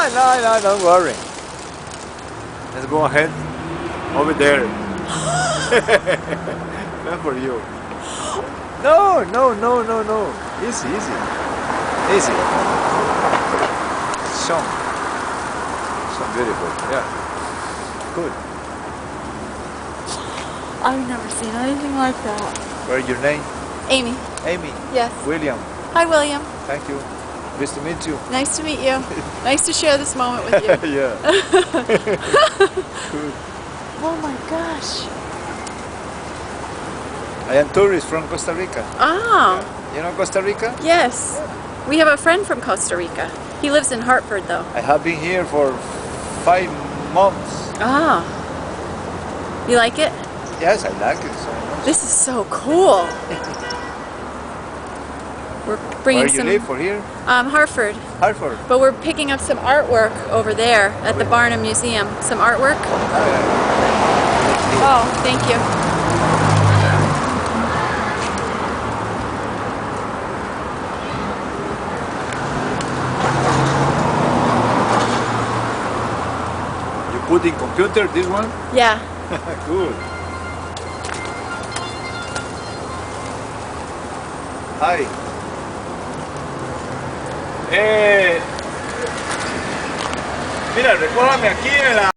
No, don't worry. Let's go ahead. Over there. Not for you. No. Easy. So beautiful. Yeah. Good. I've never seen anything like that. What's your name? Amy. Amy. Yes. William. Hi, William. Thank you. Nice to meet you. Nice to meet you. Nice to share this moment with you. Yeah. Good. Oh my gosh. I am tourist from Costa Rica. Ah. You know Costa Rica? Yes. We have a friend from Costa Rica. He lives in Hartford, though. I have been here for 5 months. Ah. You like it? Yes, I like it so much. This is so cool. We're bringing Where you live for here? Hartford. Hartford. But we're picking up some artwork over there at the Barnum Museum. Some artwork. Oh, thank you. You put in computer this one? Yeah. Good. Hi. Mira, recójame aquí en la...